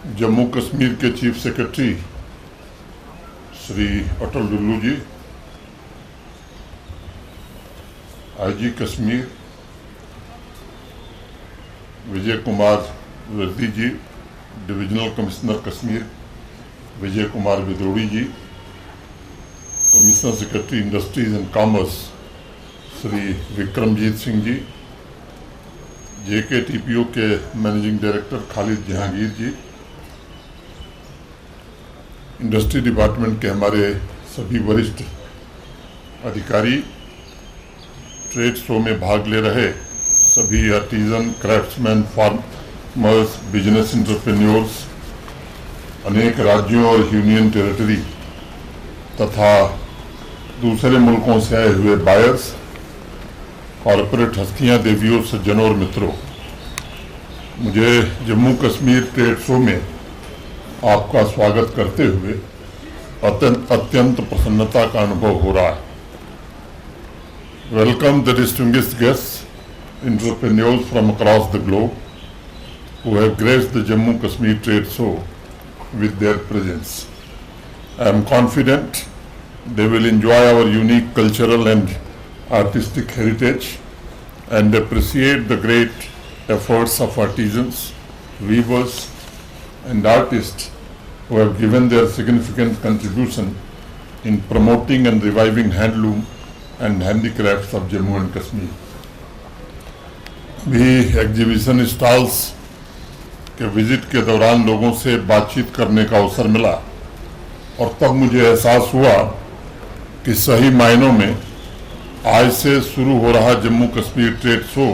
जम्मू कश्मीर के chief secretary Shri Atal Dulloo ji, IG Kashmir Vijay Kumar Reddy ji, divisional commissioner Kashmir Vijay Kumar विद्रोड़ी ji, commissioner secretary industries and commerce Shri Vikramjit Singh ji, JKTPO के managing director Khalid Jahangir ji, industry department के हमारे सभी वरिष्ठ अधिकारी, ट्रेड शो में भाग ले रहे सभी artisan, craftsman, farmers, business entrepreneurs, अनेक राज्यों और यूनियन टेरिटरी तथा दूसरे मुल्कों से आए हुए बायर्स, कॉरपोरेट हस्तियां, देवियों, सज्जनों और मित्रों, मुझे जम्मू कश्मीर ट्रेड शो में आपका स्वागत करते हुए अत्यंत प्रसन्नता का अनुभव हो रहा है। Welcome the distinguished guests, entrepreneurs from across the globe who have graced the Jammu Kashmir Trade Show with their presence. I am confident they will enjoy our unique cultural and artistic heritage and appreciate the great efforts of artisans, weavers, and artists who have given their significant contribution in promoting and reviving handloom and handicrafts of Jammu and Kashmir. भी exhibition stalls के visit के दौरान लोगों से बातचीत करने का अवसर मिला और तब मुझे एहसास हुआ कि सही मायनों में आज से शुरू हो रहा जम्मू कश्मीर ट्रेड शो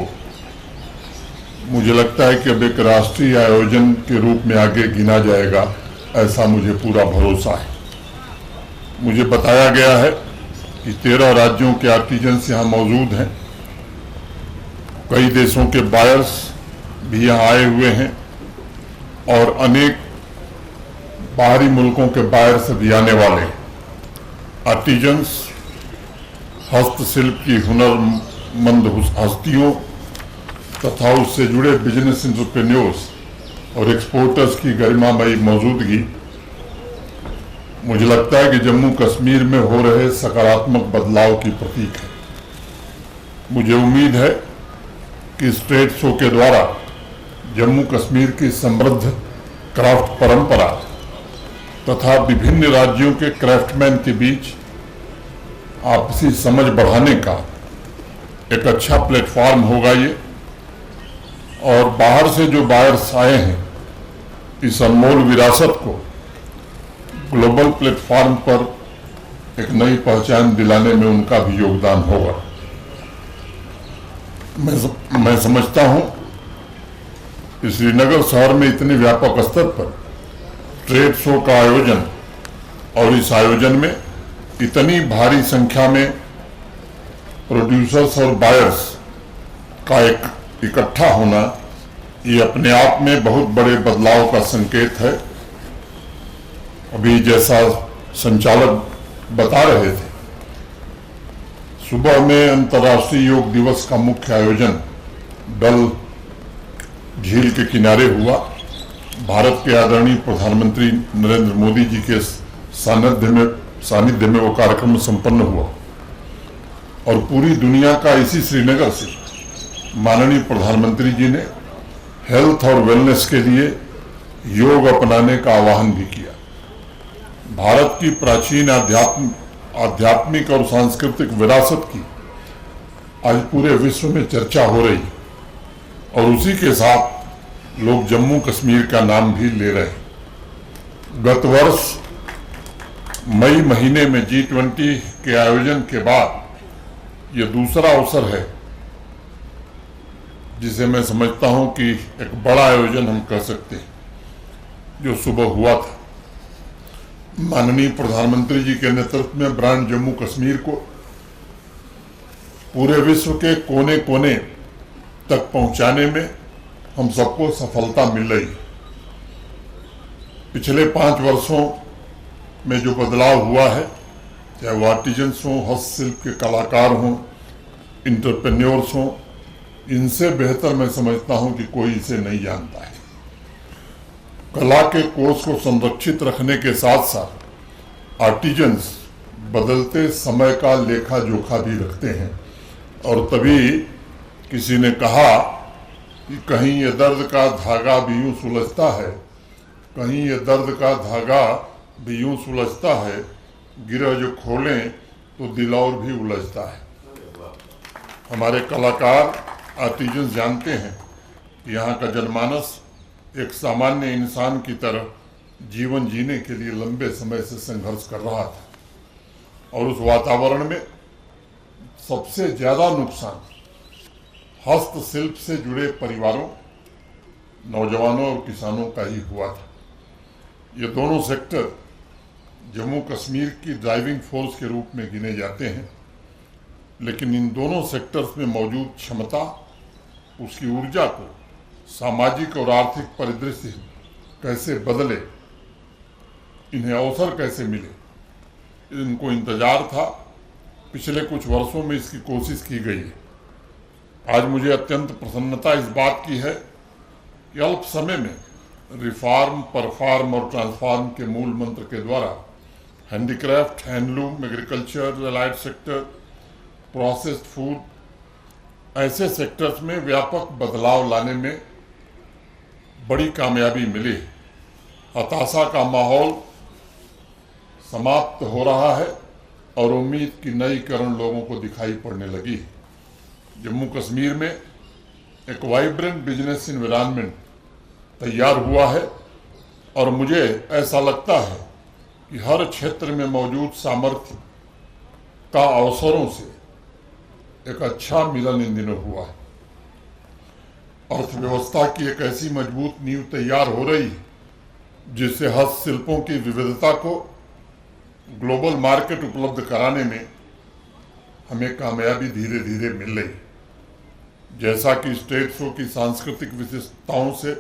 मुझे लगता है कि अब एक राष्ट्रीय आयोजन के रूप में आगे गिना जाएगा, ऐसा मुझे पूरा भरोसा है। मुझे बताया गया है कि 13 राज्यों के आर्टिजन्स यहाँ मौजूद हैं, कई देशों के बायर्स भी यहाँ आए हुए हैं और अनेक बाहरी मुल्कों के बायर्स भी आने वाले हैं। आर्टिजन्स, हस्तशिल्प की हुनरमंद हस्तियों तथा उससे जुड़े बिजनेस एंटरप्रेन्योर्स और एक्सपोर्टर्स की गरिमामयी मौजूदगी मुझे लगता है कि जम्मू कश्मीर में हो रहे सकारात्मक बदलाव की प्रतीक है। मुझे उम्मीद है कि इस ट्रेड शो के द्वारा जम्मू कश्मीर की समृद्ध क्राफ्ट परंपरा तथा विभिन्न राज्यों के क्राफ्टमैन के बीच आपसी समझ बढ़ाने का एक अच्छा प्लेटफॉर्म होगा ये, और बाहर से जो बायर्स आए हैं इस अनमोल विरासत को ग्लोबल प्लेटफॉर्म पर एक नई पहचान दिलाने में उनका भी योगदान होगा। मैं समझता हूं कि श्रीनगर शहर में इतने व्यापक स्तर पर ट्रेड शो का आयोजन और इस आयोजन में इतनी भारी संख्या में प्रोड्यूसर्स और बायर्स का एक इकट्ठा होना, ये अपने आप में बहुत बड़े बदलाव का संकेत है। अभी जैसा संचालक बता रहे थे, सुबह में अंतर्राष्ट्रीय योग दिवस का मुख्य आयोजन डल झील के किनारे हुआ। भारत के आदरणीय प्रधानमंत्री नरेंद्र मोदी जी के सानिध्य में वो कार्यक्रम संपन्न हुआ और पूरी दुनिया का इसी श्रीनगर से माननीय प्रधानमंत्री जी ने हेल्थ और वेलनेस के लिए योग अपनाने का आह्वान भी किया। भारत की प्राचीन आध्यात्मिक और सांस्कृतिक विरासत की आज पूरे विश्व में चर्चा हो रही और उसी के साथ लोग जम्मू कश्मीर का नाम भी ले रहे हैं। गत वर्ष मई महीने में G20 के आयोजन के बाद यह दूसरा अवसर है जिसे मैं समझता हूं कि एक बड़ा आयोजन हम कह सकते हैं, जो सुबह हुआ था। माननीय प्रधानमंत्री जी के नेतृत्व में ब्रांड जम्मू कश्मीर को पूरे विश्व के कोने कोने तक पहुंचाने में हम सबको सफलता मिल रही। पिछले 5 वर्षों में जो बदलाव हुआ है, चाहे वो आर्टिजन्स हों, हस्तशिल्प के कलाकार हों, इंटरप्रेन्योर्स हों, इनसे बेहतर मैं समझता हूं कि कोई इसे नहीं जानता है। कला के कोर्स को संरक्षित रखने के साथ साथ आर्टिजन्स बदलते समय का लेखा जोखा भी रखते हैं। और तभी किसी ने कहा कि कहीं ये दर्द का धागा भी यूं सुलझता है, कहीं ये दर्द का धागा भी यूं सुलझता है, गिरह जो खोलें तो दिल और भी उलझता है। हमारे कलाकार आर्टिजन्स जानते हैं कि यहाँ का जनमानस एक सामान्य इंसान की तरह जीवन जीने के लिए लंबे समय से संघर्ष कर रहा था और उस वातावरण में सबसे ज्यादा नुकसान हस्तशिल्प से जुड़े परिवारों, नौजवानों और किसानों का ही हुआ था। ये दोनों सेक्टर जम्मू कश्मीर की ड्राइविंग फोर्स के रूप में गिने जाते हैं, लेकिन इन दोनों सेक्टर्स में मौजूद क्षमता, उसकी ऊर्जा को सामाजिक और आर्थिक परिदृश्य कैसे बदले, इन्हें अवसर कैसे मिले, इनको इंतजार था। पिछले कुछ वर्षों में इसकी कोशिश की गई है। आज मुझे अत्यंत प्रसन्नता इस बात की है कि अल्प समय में रिफॉर्म, परफॉर्म और ट्रांसफॉर्म के मूल मंत्र के द्वारा handicraft, handloom, agriculture, allied sector, processed food, ऐसे सेक्टर्स में व्यापक बदलाव लाने में बड़ी कामयाबी मिली है। हताशा का माहौल समाप्त हो रहा है और उम्मीद की नई किरण लोगों को दिखाई पड़ने लगी है। जम्मू कश्मीर में एक वाइब्रेंट बिजनेस एनवायरनमेंट तैयार हुआ है और मुझे ऐसा लगता है कि हर क्षेत्र में मौजूद सामर्थ्य का अवसरों से एक अच्छा मिलन इन दिनों हुआ है। अर्थव्यवस्था की एक ऐसी मजबूत नींव तैयार हो रही है जिससे हस्तशिल्पों की विविधता को ग्लोबल मार्केट उपलब्ध कराने में हमें कामयाबी धीरे धीरे मिल रही है। जैसा कि स्टेट शो की सांस्कृतिक विशेषताओं से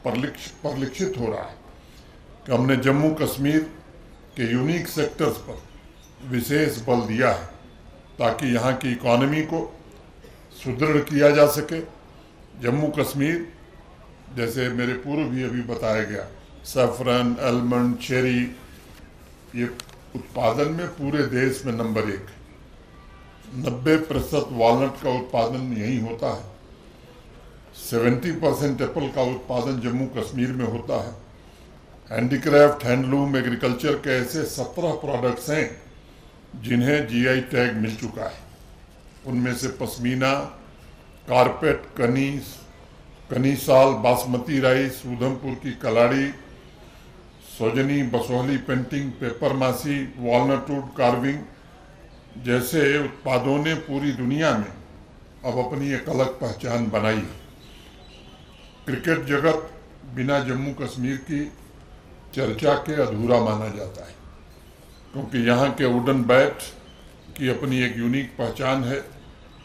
परिलक्षित हो रहा है कि हमने जम्मू कश्मीर के यूनिक सेक्टर्स पर विशेष बल दिया है ताकि यहाँ की इकोनॉमी को सुदृढ़ किया जा सके। जम्मू कश्मीर, जैसे मेरे पूर्व भी अभी बताया गया, सैफरन, आलमंड, चेरी, ये उत्पादन में पूरे देश में नंबर 1। 90% वॉलनट का उत्पादन यहीं होता है। 70% एप्पल का उत्पादन जम्मू कश्मीर में होता है। हैंडीक्राफ्ट, हैंडलूम, एग्रीकल्चर के ऐसे 17 प्रोडक्ट्स हैं जिन्हें जीआई टैग मिल चुका है। उनमें से पश्मीना, कारपेट, कनीसाल, बासमती राइस, उधमपुर की कलाड़ी, सोजनी, बसोहली पेंटिंग, पेपर मासी, वॉलनट वुड कार्विंग जैसे उत्पादों ने पूरी दुनिया में अब अपनी एक अलग पहचान बनाई है। क्रिकेट जगत बिना जम्मू कश्मीर की चर्चा के अधूरा माना जाता है, क्योंकि यहाँ के वुडन बैट की अपनी एक यूनिक पहचान है।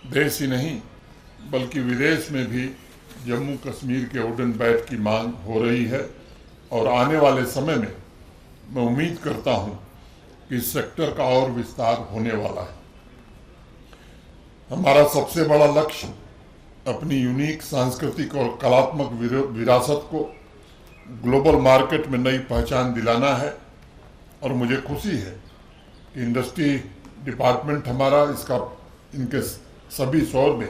देश ही नहीं बल्कि विदेश में भी जम्मू कश्मीर के वुडन बैट की मांग हो रही है और आने वाले समय में मैं उम्मीद करता हूँ कि इस सेक्टर का और विस्तार होने वाला है। हमारा सबसे बड़ा लक्ष्य अपनी यूनिक सांस्कृतिक और कलात्मक विरासत को ग्लोबल मार्केट में नई पहचान दिलाना है और मुझे खुशी है कि इंडस्ट्री डिपार्टमेंट हमारा इनके सभी शोर में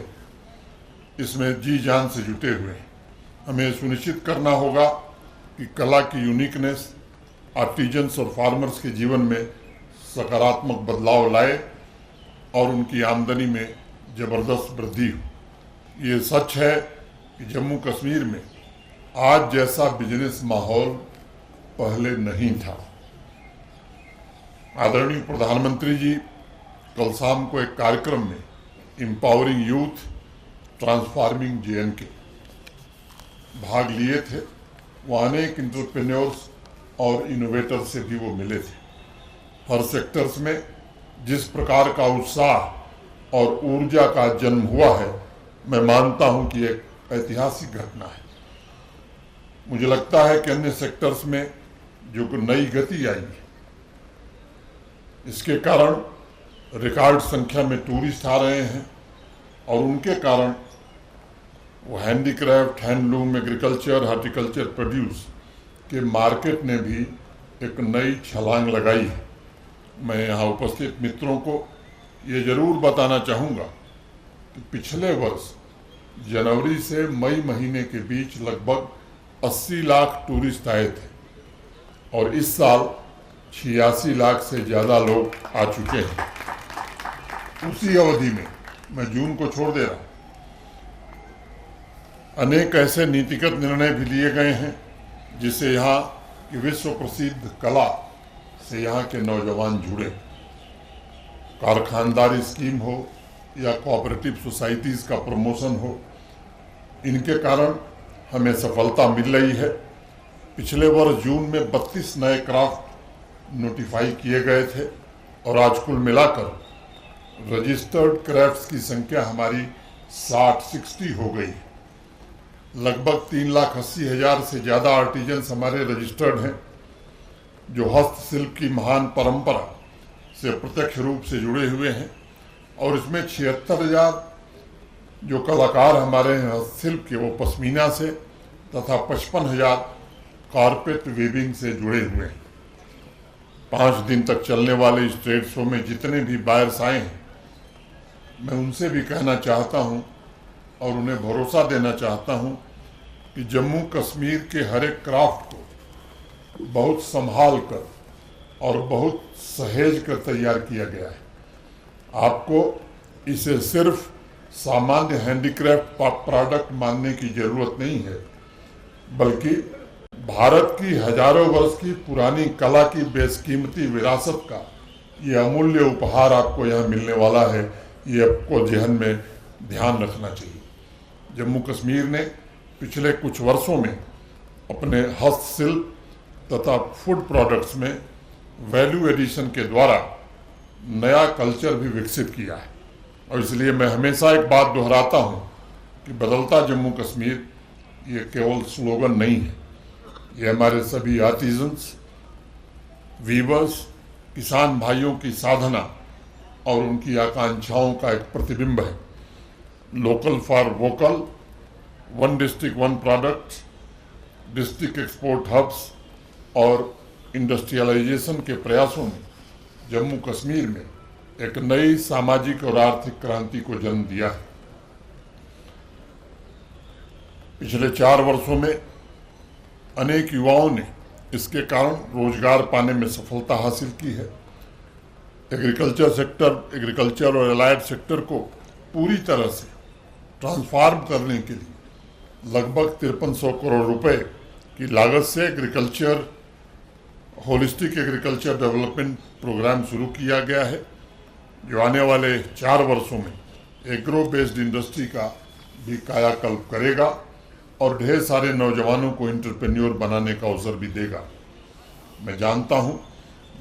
इसमें जी जान से जुटे हुए हैं। हमें सुनिश्चित करना होगा कि कला की यूनिकनेस आर्टिजन्स और फार्मर्स के जीवन में सकारात्मक बदलाव लाए और उनकी आमदनी में जबरदस्त वृद्धि हो। ये सच है कि जम्मू कश्मीर में आज जैसा बिजनेस माहौल पहले नहीं था। आदरणीय प्रधानमंत्री जी कल शाम को एक कार्यक्रम में एम्पावरिंग यूथ ट्रांसफॉर्मिंग JNK भाग लिए थे। वहाँ अनेक एंटरप्रेन्योर्स और इनोवेटर से भी वो मिले थे। हर सेक्टर्स में जिस प्रकार का उत्साह और ऊर्जा का जन्म हुआ है, मैं मानता हूं कि एक ऐतिहासिक घटना है। मुझे लगता है कि अन्य सेक्टर्स में जो नई गति आई है, इसके कारण रिकॉर्ड संख्या में टूरिस्ट आ रहे हैं और उनके कारण वो handicraft, handloom, agriculture, horticulture produce कि मार्केट ने भी एक नई छलांग लगाई है। मैं यहाँ उपस्थित मित्रों को ये जरूर बताना चाहूँगा कि पिछले वर्ष जनवरी से मई महीने के बीच लगभग 80 लाख टूरिस्ट आए थे और इस साल 86 लाख से ज़्यादा लोग आ चुके हैं। उसी अवधि में मैं जून को छोड़ दे रहा हूँ, अनेक ऐसे नीतिगत निर्णय भी लिए गए हैं जिससे यहाँ की विश्व प्रसिद्ध कला से यहाँ के नौजवान जुड़े। कारखानदारी स्कीम हो या कोऑपरेटिव सोसाइटीज़ का प्रमोशन हो, इनके कारण हमें सफलता मिल रही है। पिछले वर्ष जून में 32 नए क्राफ्ट नोटिफाई किए गए थे और आज कुल मिलाकर रजिस्टर्ड क्राफ्ट्स की संख्या हमारी 60 हो गई। लगभग 3,80,000 से ज़्यादा आर्टिजन्स हमारे रजिस्टर्ड हैं जो हस्तशिल्प की महान परंपरा से प्रत्यक्ष रूप से जुड़े हुए हैं और इसमें 76,000 जो कलाकार हमारे हैं हस्तशिल्प के, वो पश्मीना से तथा 55,000 कारपेट वीविंग से जुड़े हुए हैं। 5 दिन तक चलने वाले इस ट्रेड शो में जितने भी बायर्स आए हैं, मैं उनसे भी कहना चाहता हूं और उन्हें भरोसा देना चाहता हूं कि जम्मू कश्मीर के हर एक क्राफ्ट को बहुत संभाल कर और बहुत सहेज कर तैयार किया गया है। आपको इसे सिर्फ सामान्य हैंडीक्राफ्ट प्रोडक्ट मानने की जरूरत नहीं है, बल्कि भारत की हजारों वर्ष की पुरानी कला की बेशकीमती विरासत का ये अमूल्य उपहार आपको यहाँ मिलने वाला है। ये आपको ज़हन में ध्यान रखना चाहिए। जम्मू कश्मीर ने पिछले कुछ वर्षों में अपने हस्तशिल्प तथा फूड प्रोडक्ट्स में वैल्यू एडिशन के द्वारा नया कल्चर भी विकसित किया है और इसलिए मैं हमेशा एक बात दोहराता हूँ कि बदलता जम्मू कश्मीर ये केवल स्लोगन नहीं है, ये हमारे सभी आर्टिजन्स, वीवर्स, किसान भाइयों की साधना और उनकी आकांक्षाओं का एक प्रतिबिंब है। Local for vocal, one district one product, district export hubs और इंडस्ट्रियलाइजेशन के प्रयासों ने जम्मू कश्मीर में एक नई सामाजिक और आर्थिक क्रांति को जन्म दिया है। पिछले 4 वर्षों में अनेक युवाओं ने इसके कारण रोजगार पाने में सफलता हासिल की है। एग्रीकल्चर और एलाइड सेक्टर को पूरी तरह से ट्रांसफॉर्म करने के लिए लगभग 5300 करोड़ रुपए की लागत से होलिस्टिक एग्रीकल्चर डेवलपमेंट प्रोग्राम शुरू किया गया है, जो आने वाले 4 वर्षों में एग्रो बेस्ड इंडस्ट्री का भी कायाकल्प करेगा और ढेर सारे नौजवानों को एंटरप्रेन्योर बनाने का अवसर भी देगा। मैं जानता हूं,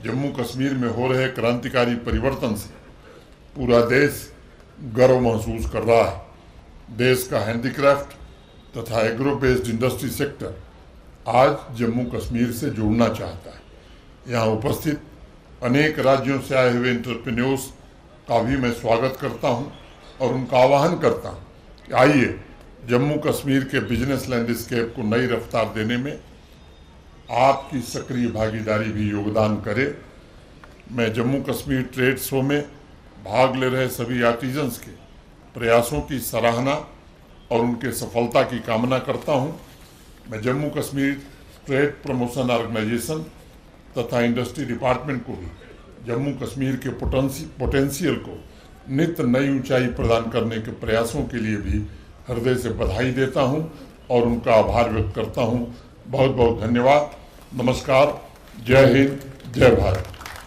जम्मू कश्मीर में हो रहे क्रांतिकारी परिवर्तन से पूरा देश गर्व महसूस कर रहा है। देश का हैंडीक्राफ्ट तथा एग्रो बेस्ड इंडस्ट्री सेक्टर आज जम्मू कश्मीर से जुड़ना चाहता है। यहाँ उपस्थित अनेक राज्यों से आए हुए एंटरप्रेन्योर्स का भी मैं स्वागत करता हूँ और उनका आह्वान करता हूँ कि आइए जम्मू कश्मीर के बिजनेस लैंडस्केप को नई रफ्तार देने में आपकी सक्रिय भागीदारी भी योगदान करे। मैं जम्मू कश्मीर ट्रेड शो में भाग ले रहे सभी आर्टिजन्स के प्रयासों की सराहना और उनके सफलता की कामना करता हूं। मैं Jammu Kashmir trade promotion organisation तथा इंडस्ट्री डिपार्टमेंट को भी जम्मू कश्मीर के पोटेंशियल को नित्य नई ऊंचाई प्रदान करने के प्रयासों के लिए भी हृदय से बधाई देता हूं और उनका आभार व्यक्त करता हूं। बहुत बहुत धन्यवाद। नमस्कार। जय हिंद, जय भारत।